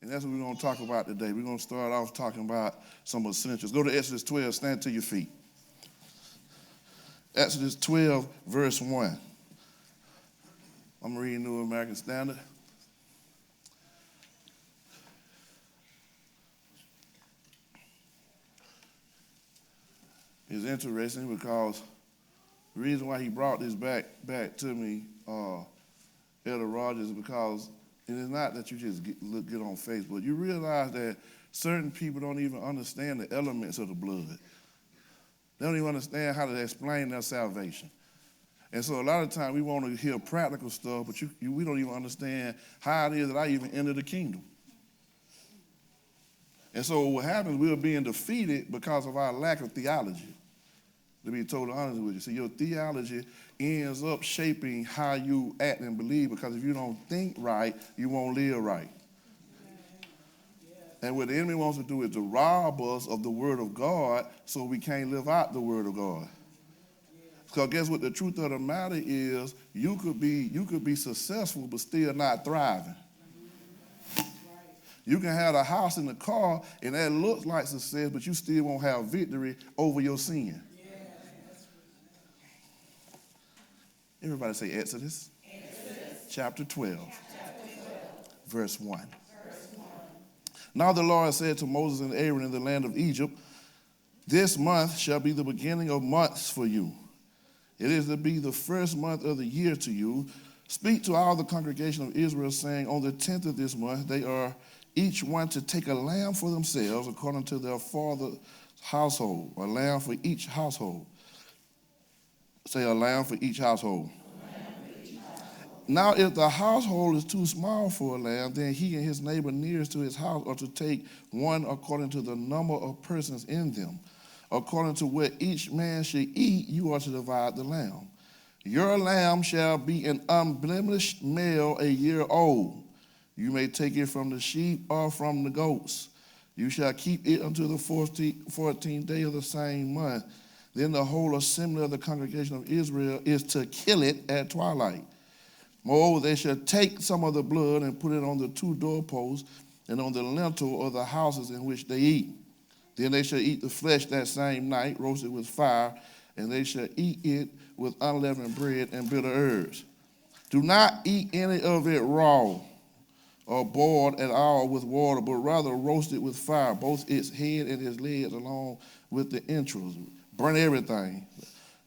And that's what we're going to talk about today. We're going to start off talking about some essentials. Go to Exodus 12, stand to your feet. Exodus 12, verse 1. I'm reading New American Standard. It's interesting because the reason why he brought this back to me, Elder Rogers, is because it is not that you just get on Facebook. You realize that certain people don't even understand the elements of the blood. They don't even understand how to explain their salvation. And so a lot of times we want to hear practical stuff, but we don't even understand how it is that I even enter the kingdom. And so what happens, we're being defeated because of our lack of theology. To be totally honest with you. See, your theology ends up shaping how you act and believe, because if you don't think right, you won't live right. And what the enemy wants to do is to rob us of the word of God so we can't live out the word of God. Because guess what? The truth of the matter is you could be successful but still not thriving. You can have a house and a car and that looks like success, but you still won't have victory over your sin. Everybody say Exodus. Chapter 12, verse 1. Now the Lord said to Moses and Aaron in the land of Egypt, this month shall be the beginning of months for you. It is to be the first month of the year to you. Speak to all the congregation of Israel, saying, on the 10th of this month, they are each one to take a lamb for themselves according to their father's household, a lamb for each household. Say a lamb for each household. Now, if the household is too small for a lamb, then he and his neighbor nearest to his house are to take one according to the number of persons in them. According to what each man should eat, you are to divide the lamb. Your lamb shall be an unblemished male, a year old. You may take it from the sheep or from the goats. You shall keep it until the 14th day of the same month. Then the whole assembly of the congregation of Israel is to kill it at twilight. Moreover, they shall take some of the blood and put it on the two doorposts and on the lintel of the houses in which they eat. Then they shall eat the flesh that same night, roasted with fire, and they shall eat it with unleavened bread and bitter herbs. Do not eat any of it raw or boiled at all with water, but rather roast it with fire, both its head and its legs along with the entrails. Burn everything.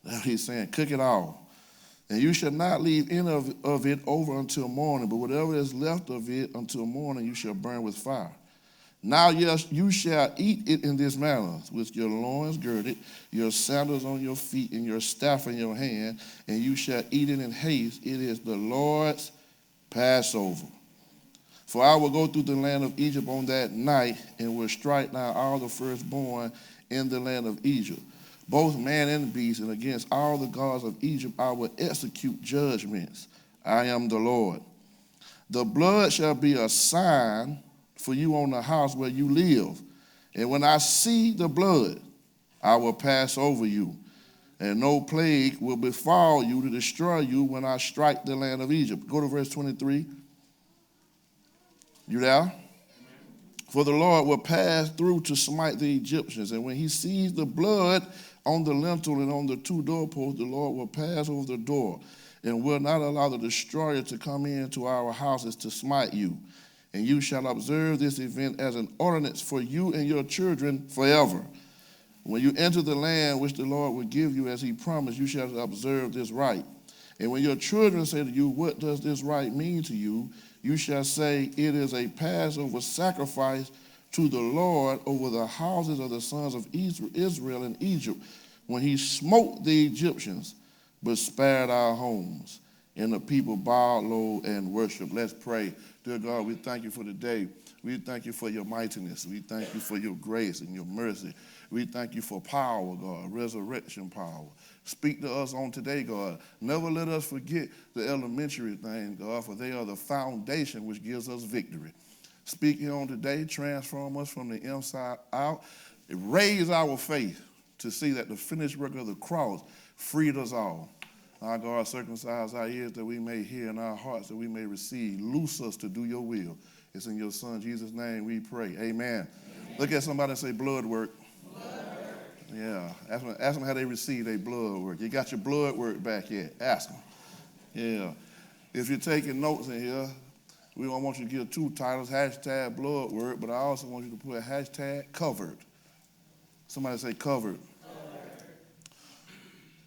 That's what he's saying. Cook it all. And you shall not leave any of it over until morning, but whatever is left of it until morning you shall burn with fire. Now yes, you shall eat it in this manner, with your loins girded, your sandals on your feet, and your staff in your hand, and you shall eat it in haste. It is the Lord's Passover. For I will go through the land of Egypt on that night, and will strike down all the firstborn in the land of Egypt, both man and beast, and against all the gods of Egypt I will execute judgments. I am the Lord. The blood shall be a sign for you on the house where you live. And when I see the blood, I will pass over you. And no plague will befall you to destroy you when I strike the land of Egypt. Go to verse 23. You there? For the Lord will pass through to smite the Egyptians. And when he sees the blood on the lintel and on the two doorposts, the Lord will pass over the door and will not allow the destroyer to come into our houses to smite you. And you shall observe this event as an ordinance for you and your children forever. When you enter the land which the Lord will give you as he promised, you shall observe this rite. And when your children say to you, what does this rite mean to you? You shall say, it is a Passover sacrifice to the Lord over the houses of the sons of Israel in Egypt, when he smote the Egyptians, but spared our homes. And the people bowed low and worshiped. Let's pray. Dear God, we thank you for the day. We thank you for your mightiness. We thank you for your grace and your mercy. We thank you for power, God, resurrection power. Speak to us on today, God. Never let us forget the elementary things, God, for they are the foundation which gives us victory. Speaking on today, transform us from the inside out. Raise our faith to see that the finished work of the cross freed us all. Our God, circumcise our ears that we may hear and our hearts that we may receive. Loose us to do your will. It's in your son Jesus' name we pray. Amen. Look at somebody and say blood work. Yeah. Ask them how they receive their blood work. You got your blood work back yet? Ask them. Yeah. If you're taking notes in here, we don't want you to give two titles, hashtag blood work, but I also want you to put hashtag covered. Somebody say covered.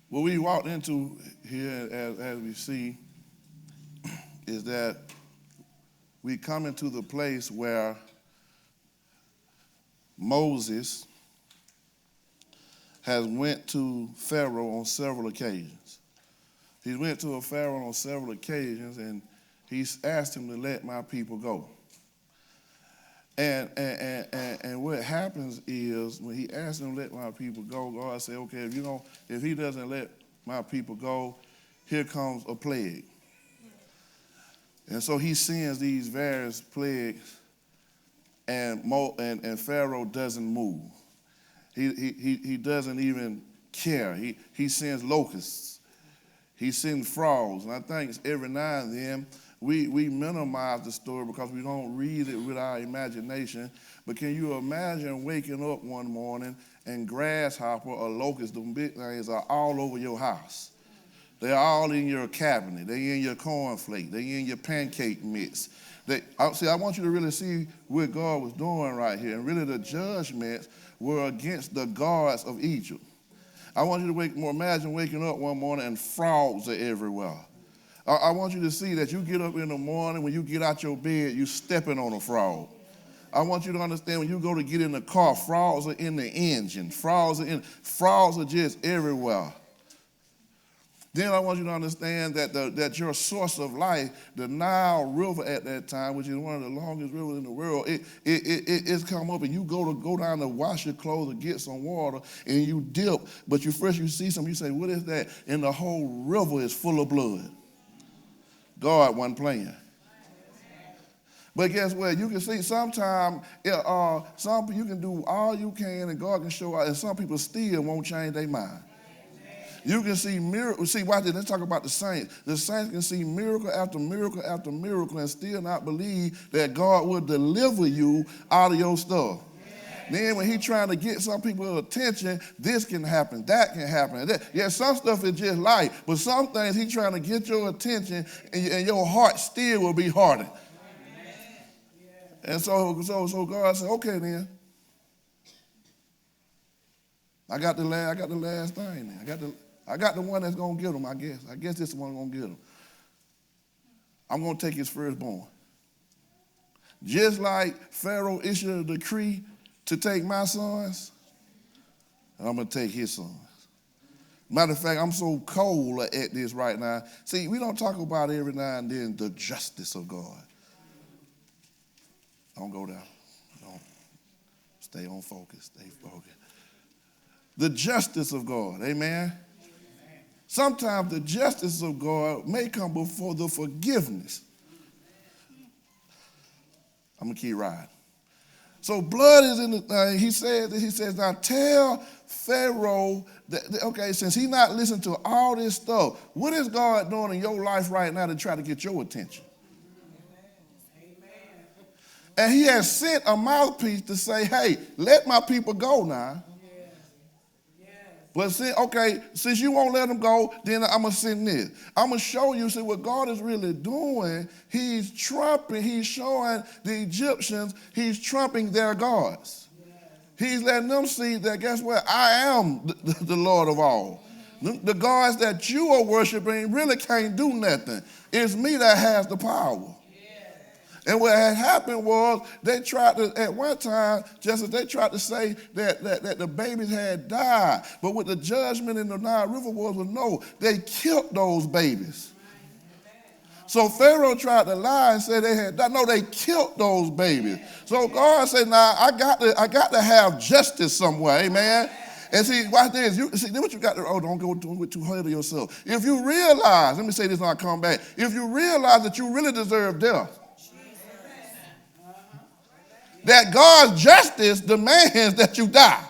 What we walked into here, as we see, is that we come into the place where Moses has went to Pharaoh on several occasions. He went to a Pharaoh on several occasions, and he asked him to let my people go. And what happens is when he asked him to let my people go, God said, okay, if he doesn't let my people go, here comes a plague. And so he sends these various plagues, and Pharaoh doesn't move. He doesn't even care. He sends locusts. He sends frogs. And I think every now and then we minimize the story because we don't read it with our imagination. But can you imagine waking up one morning and grasshopper or locust, the big things, are all over your house? They're all in your cabinet. They're in your cornflake. They're in your pancake mix. I want you to really see what God was doing right here. And really the judgments were against the gods of Egypt. I want you to imagine waking up one morning and frogs are everywhere. I want you to see that you get up in the morning, when you get out your bed, you stepping on a frog. I want you to understand when you go to get in the car, frogs are in the engine. Frogs are just everywhere. Then I want you to understand that your source of life, the Nile River at that time, which is one of the longest rivers in the world, it's come up, and you go down to wash your clothes or get some water, and you dip, but you see something, you say, what is that? And the whole river is full of blood. God wasn't playing. But guess what? You can see sometimes you can do all you can, and God can show out, and some people still won't change their mind. You can see miracles. See, watch this. Let's talk about the saints. The saints can see miracle after miracle after miracle and still not believe that God will deliver you out of your stuff. Then when he's trying to get some people's attention, this can happen, that can happen. Yeah, some stuff is just life, but some things he's trying to get your attention, and your heart still will be hardened. And so God said, okay then. I got the last thing then. I got the one that's going to get him, I guess. I guess this is the one going to get him. I'm going to take his firstborn. Just like Pharaoh issued a decree to take my sons, I'm going to take his sons. Matter of fact, I'm so cold at this right now. See, we don't talk about every now and then the justice of God. Don't go there. Don't. Stay on focus. Stay focused. The justice of God. Amen? Sometimes the justice of God may come before the forgiveness. I'm going to keep riding. So blood is in the thing. He says, now tell Pharaoh that, okay, since he's not listening to all this stuff, what is God doing in your life right now to try to get your attention? Amen. And he has sent a mouthpiece to say, hey, let my people go now. But since you won't let them go, then I'm going to send this. I'm going to show you, see, what God is really doing, he's showing the Egyptians, he's trumping their gods. He's letting them see that, guess what, I am the Lord of all. The gods that you are worshiping really can't do nothing. It's me that has the power. And what had happened was they tried to, at one time, just as they tried to say that the babies had died. But what the judgment in the Nile River was no, they killed those babies. So Pharaoh tried to lie and say they had died. No, they killed those babies. So God said, now I got to have justice somewhere, amen? And see, watch this. Then what you got to, don't go too hard of yourself. If you realize, let me say this and I'll come back. If you realize that you really deserve death, that God's justice demands that you die.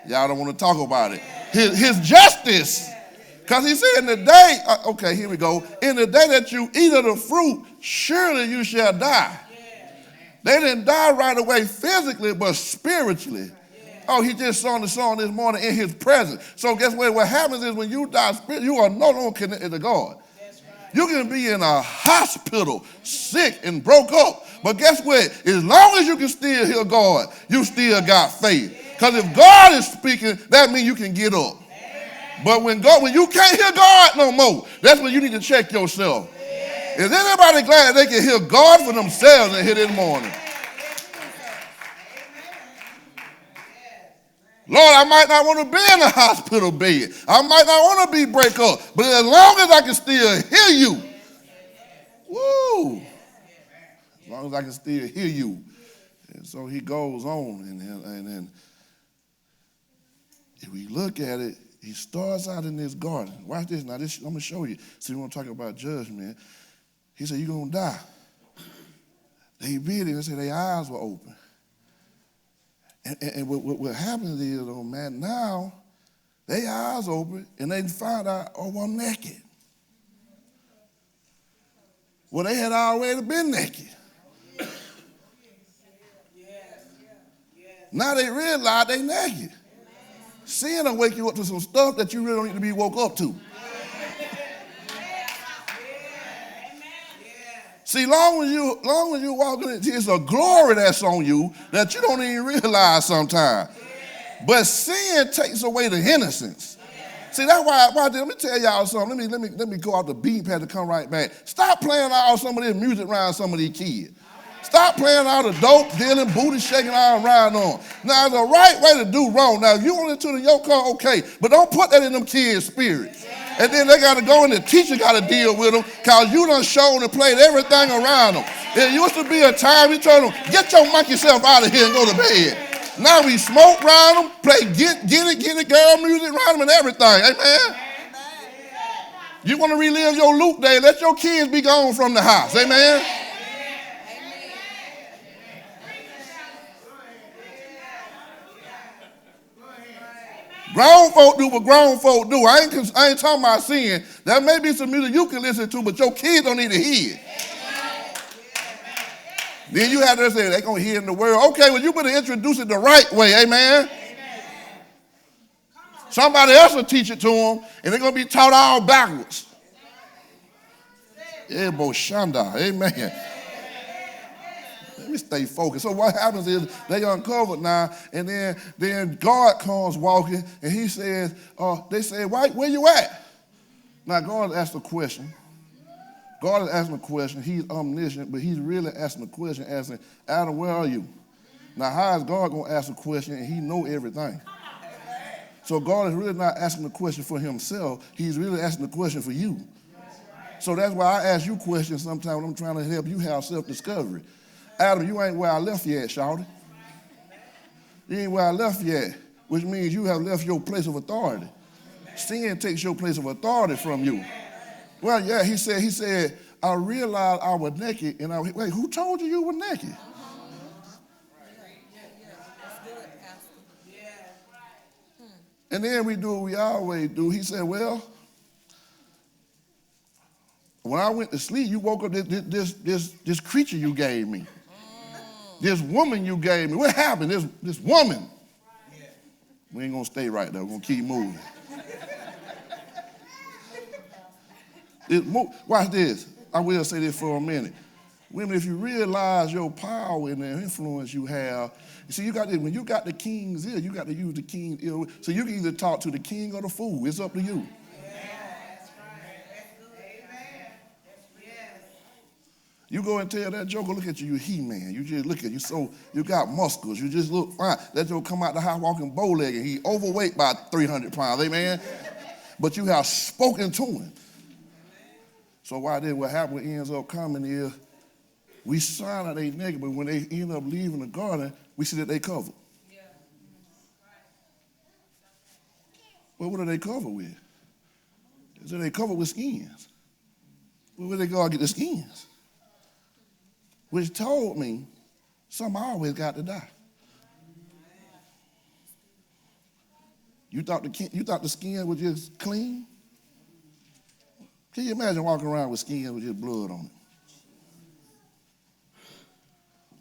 Y'all don't want to talk about it. His justice. Because he said in the day, okay, here we go. In the day that you eat of the fruit, surely you shall die. They didn't die right away physically, but spiritually. Oh, he just sung the song this morning in his presence. So guess what? What happens is when you die spiritually, you are no longer connected to God. You can be in a hospital, sick and broke up. But guess what? As long as you can still hear God, you still got faith. Because if God is speaking, that means you can get up. But when you can't hear God no more, that's when you need to check yourself. Is anybody glad they can hear God for themselves and hear this morning? Lord, I might not want to be in a hospital bed. I might not want to be break up. But as long as I can still hear you, woo, as long as I can still hear you. And so he goes on, and if we look at it, he starts out in this garden. Watch this. Now, I'm going to show you. See, we want to talk about judgment. He said, you're going to die. They beat him and said their eyes were open. And what happens is, oh man, now their eyes open and they find out, oh, I'm naked. Well, they had already been naked. Now they realize they naked. Sin will wake you up to some stuff that you really don't need to be woke up to. See, long as you walking, it's a glory that's on you that you don't even realize sometimes. But sin takes away the innocence. See, that's why let me tell y'all something. Let me go out the beating path to come right back. Stop playing all some of this music around some of these kids. Stop playing all the dope, dealing, booty shaking all around on. Now, there's a right way to do wrong. Now, if you want to your car, okay, but don't put that in them kids' spirits. And then they got to go and the teacher got to deal with them because you done shown and played everything around them. There used to be a time you told them, get your monkey self out of here and go to bed. Now we smoke around them, play get it, girl music around them and everything. Amen? You want to relive your Luke day, let your kids be gone from the house. Amen? Grown folk do what grown folk do. I ain't talking about sin. There may be some music you can listen to, but your kids don't need to hear it. Then you have to say, they're going to hear it in the world. Okay, well, you better introduce it the right way. Amen? Somebody else will teach it to them, and they're going to be taught all backwards. Yeah, Boshanda. Amen. Let me stay focused. So what happens is they uncovered now, and then God comes walking, and he says, they say, where you at? Now God asked a question. God is asking a question. He's omniscient, but he's really asking a question, asking, Adam, where are you? Now how is God going to ask a question and he know everything? So God is really not asking the question for himself. He's really asking the question for you. So that's why I ask you questions sometimes when I'm trying to help you have self-discovery. Adam, you ain't where I left you at, shawty. You ain't where I left you at, which means you have left your place of authority. Sin takes your place of authority from you. Well, yeah, he said, I realized I was naked, and wait, who told you were naked? And then we do what we always do. He said, well, when I went to sleep, you woke up this creature you gave me. This woman you gave me. What happened? This woman. We ain't going to stay right there. We're going to keep moving. Watch this. I will say this for a minute. Women, if you realize your power and the influence you have, you see, when you got the king's ear, you got to use the king's ear. So you can either talk to the king or the fool. It's up to you. You go and tell that joker, look at you, He-Man. You just look at you, so you got muscles. You just look fine. That joker come out the house walking bow-legged. He overweight by 300 pounds, amen? But you have spoken to him. So why then what happens ends up coming is we sign that they naked, but when they end up leaving the garden, we see that they covered. Well, what are they covered with? So they covered with skins. Well, where they go and get the skins? Which told me something always got to die. You thought the skin was just clean? Can you imagine walking around with skin with just blood on it?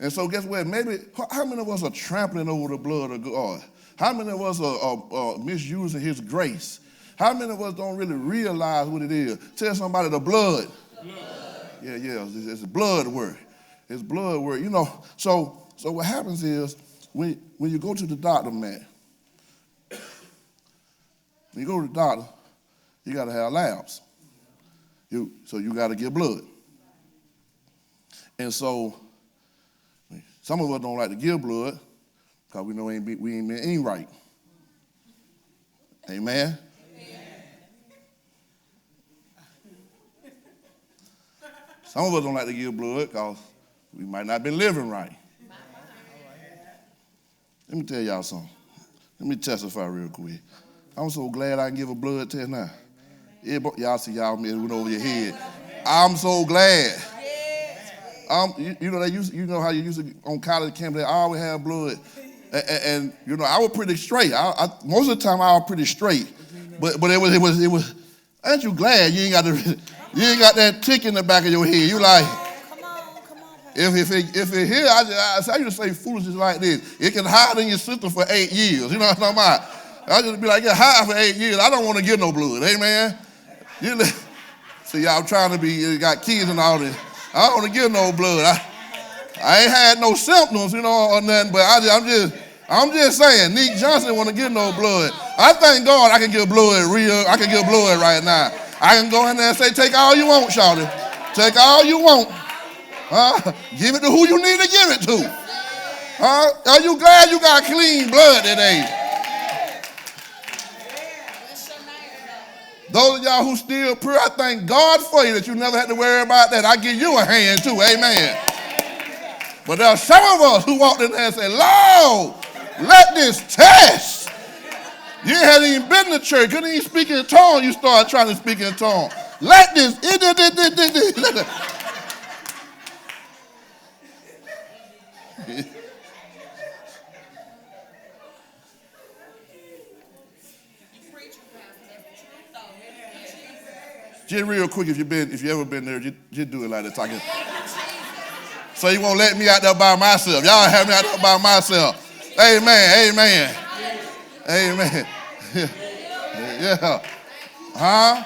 And so guess what? Maybe, how many of us are trampling over the blood of God? How many of us are misusing his grace? How many of us don't really realize what it is? Tell somebody the blood. Yeah, it's blood work. It's blood work. You know, so what happens is when you go to the doctor, man, when you go to the doctor, you got to have labs. So you got to get blood. And so some of us don't like to give blood because we know we ain't been eating right. Amen? Some of us don't like to give blood because we might not have been living right. Let me tell y'all something. Let me testify real quick. I'm so glad I can give a blood test now. Y'all see y'all went over your head. I'm so glad. You know how you used to on college camp, they always have blood. And you know, I was pretty straight. Most of the time I was pretty straight. But it was aren't you glad you ain't got that tick in the back of your head? You like, come on. If it here, I used to say foolishness like this. It can hide in your system for 8 years. You know what I'm talking about? I just be like, yeah, hide for 8 years. I don't want to get no blood. Amen. See, y'all trying to be, got kids and all this. I don't want to get no blood. I ain't had no symptoms, you know, or nothing, but I'm just saying, Nick Johnson want to get no blood. I thank God I can get blood right now. I can go in there and say, take all you want, shawty. Take all you want. Give it to who you need to give it to. Are you glad you got clean blood today? Those of y'all who still pure, I thank God for you that you never had to worry about that. I give you a hand too, amen. But there are some of us who walked in there and said, Lord, let this test. You hadn't even been to church, couldn't even speak in tongues. You started trying to speak in tongues. Let this. Just real quick, if you ever been there, just do it like that. Talking. So you won't let me out there by myself. Y'all have me out there by myself. Amen. Yeah. Huh?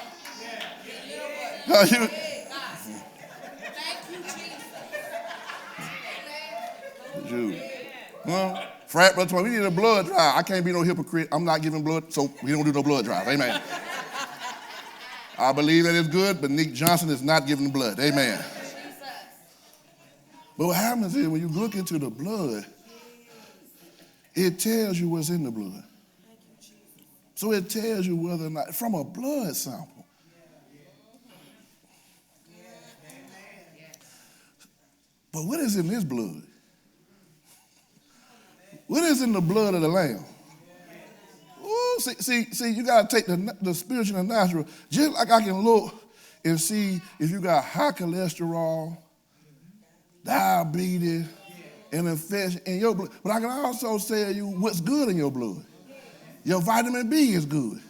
Frat brother told me, we need a blood drive. I can't be no hypocrite. I'm not giving blood, so we don't do no blood drive. Amen. I believe that it's good, but Nick Johnson is not giving blood. Amen. But what happens is when you look into the blood, it tells you what's in the blood. So it tells you whether or not, from a blood sample. But what is in this blood? What is in the blood of the Lamb? Ooh, see, you got to take the spiritual and natural. Just like I can look and see if you got high cholesterol, diabetes, and infection in your blood. But I can also tell you what's good in your blood. Your vitamin B is good.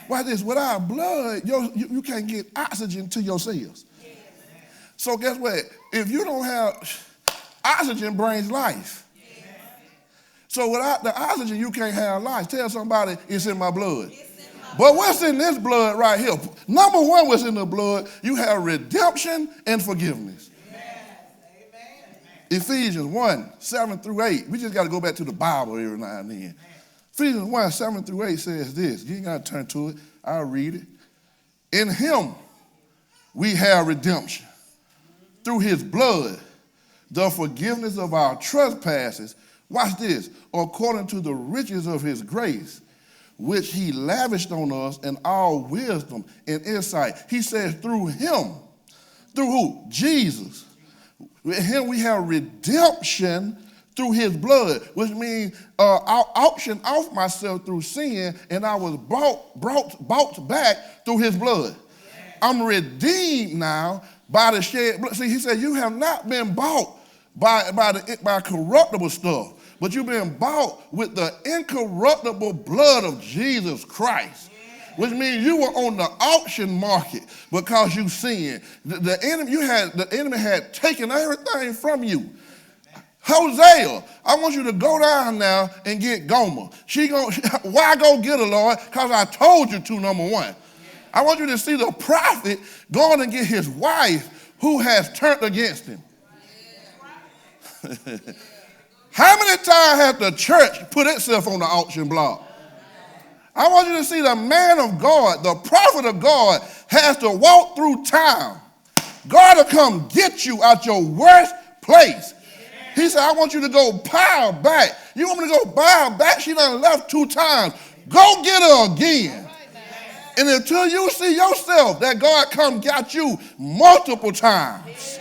Watch this. Without blood, you can't get oxygen to your cells. So guess what? If you don't have oxygen, brings life. So without the oxygen, you can't have life. Tell somebody it's in my blood. But what's in this blood right here? Number one, what's in the blood? You have redemption and forgiveness. Ephesians 1, 7 through 8. We just got to go back to the Bible every now and then. Ephesians 1, 7 through 8 says this. You ain't got to turn to it. I'll read it. In him we have redemption through his blood, the forgiveness of our trespasses. Watch this. According to the riches of his grace, which he lavished on us in all wisdom and insight. He says through him. Through who? Jesus. With him we have redemption through his blood, which means I auctioned off myself through sin, and I was bought back through his blood. I'm redeemed now by the shed blood. See, he said you have not been bought by corruptible stuff, but you've been bought with the incorruptible blood of Jesus Christ, which means you were on the auction market because you sinned. The enemy had taken everything from you. Hosea, I want you to go down now and get Gomer. Why go get her, Lord? Because I told you to, number one. I want you to see the prophet going to get his wife who has turned against him. How many times has the church put itself on the auction block? I want you to see the man of God, the prophet of God, has to walk through town. God will come get you out your worst place. He said, I want you to go bow back. You want me to go bow back? She done left 2 times. Go get her again. And until you see yourself that God come got you multiple times.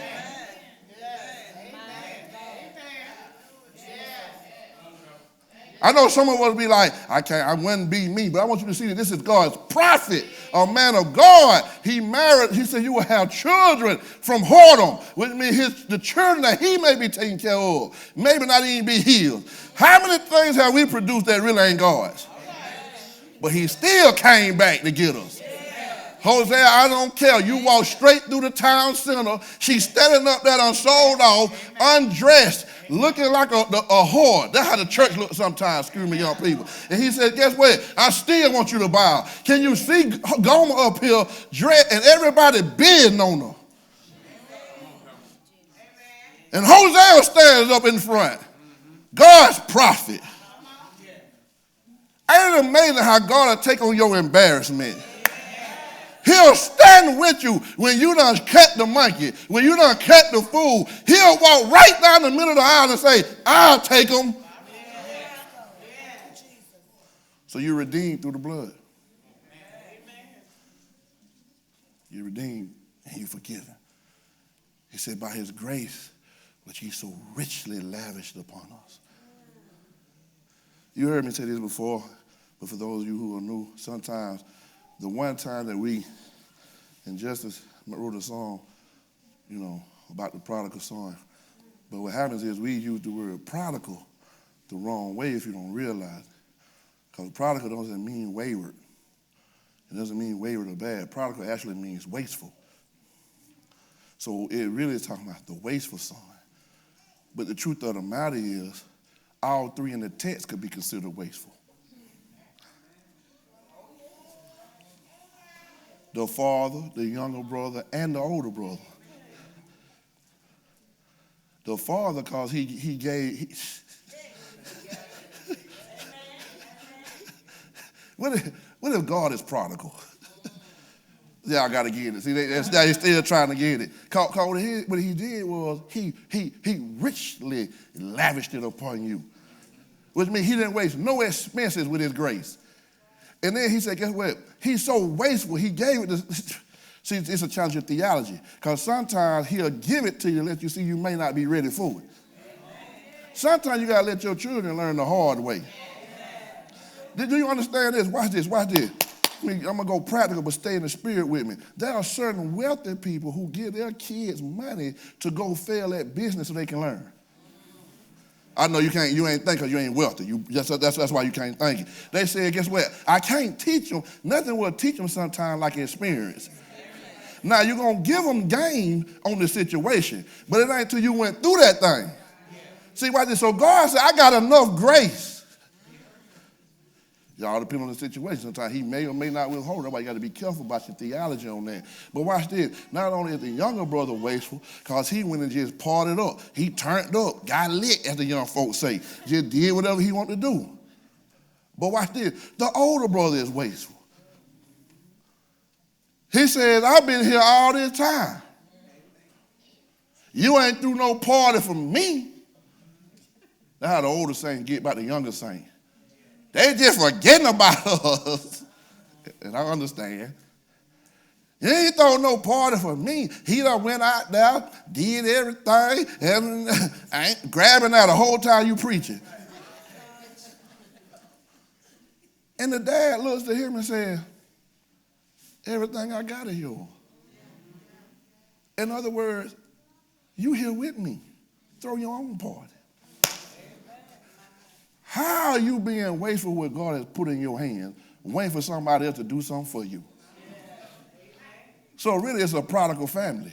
I know some of us be like, I wouldn't be me, but I want you to see that this is God's prophet, a man of God. He married, he said you will have children from whoredom, which means the children that he may be taking care of, maybe not even be healed. How many things have we produced that really ain't God's? But he still came back to get us. Hosea, I don't care. You walk straight through the town center. She's standing up there unsold off, undressed, looking like a whore. That's how the church looks sometimes, excuse me, young people. And he said, guess what? I still want you to bow. Can you see Gomer up here, dressed, and everybody bidding on her? And Hosea stands up in front. God's prophet. Ain't it amazing how God will take on your embarrassment? He'll stand with you when you done cut the monkey, when you done cut the fool. He'll walk right down the middle of the aisle and say, I'll take them. So you're redeemed through the blood. You're redeemed and you're forgiven. He said, by his grace, which he so richly lavished upon us. You heard me say this before, but for those of you who are new, sometimes the one time that we, and Justice wrote a song, about the prodigal son. But what happens is we use the word prodigal the wrong way if you don't realize it. Because prodigal doesn't mean wayward. It doesn't mean wayward or bad. Prodigal actually means wasteful. So it really is talking about the wasteful son. But the truth of the matter is, all 3 in the text could be considered wasteful. The father, the younger brother, and the older brother. The father, because he gave. What if God is prodigal? Yeah, I got to get it. See, they're still trying to get it. Cause what he did was he richly lavished it upon you. Which means he didn't waste no expenses with his grace. And then he said, guess what? He's so wasteful, he gave it to, see, it's a challenge of theology. Because sometimes he'll give it to you and let you see you may not be ready for it. Sometimes you got to let your children learn the hard way. Do you understand this? Watch this. I'm going to go practical, but stay in the spirit with me. There are certain wealthy people who give their kids money to go fail at business so they can learn. I know you ain't think because you ain't wealthy. That's why you can't think it. They said, guess what? I can't teach them. Nothing will teach them sometimes like experience. Now, you're going to give them game on the situation, but it ain't until you went through that thing. See, watch this. So God said, I got enough grace. Y'all depend on the situation. Sometimes he may or may not withhold. That's why you got to be careful about your theology on that. But watch this. Not only is the younger brother wasteful, because he went and just partied up. He turned up, got lit, as the young folks say. Just did whatever he wanted to do. But watch this. The older brother is wasteful. He says, I've been here all this time. You ain't threw no party for me. That's how the older saints get about the younger saints. They just forgetting about us. And I understand. He ain't throw no party for me. He done went out there, did everything, and ain't grabbing out the whole time you preaching. And the dad looks to him and says, everything I got is yours. In other words, you here with me. Throw your own party. How are you being wasteful what God has put in your hands, waiting for somebody else to do something for you? So really, it's a prodigal family.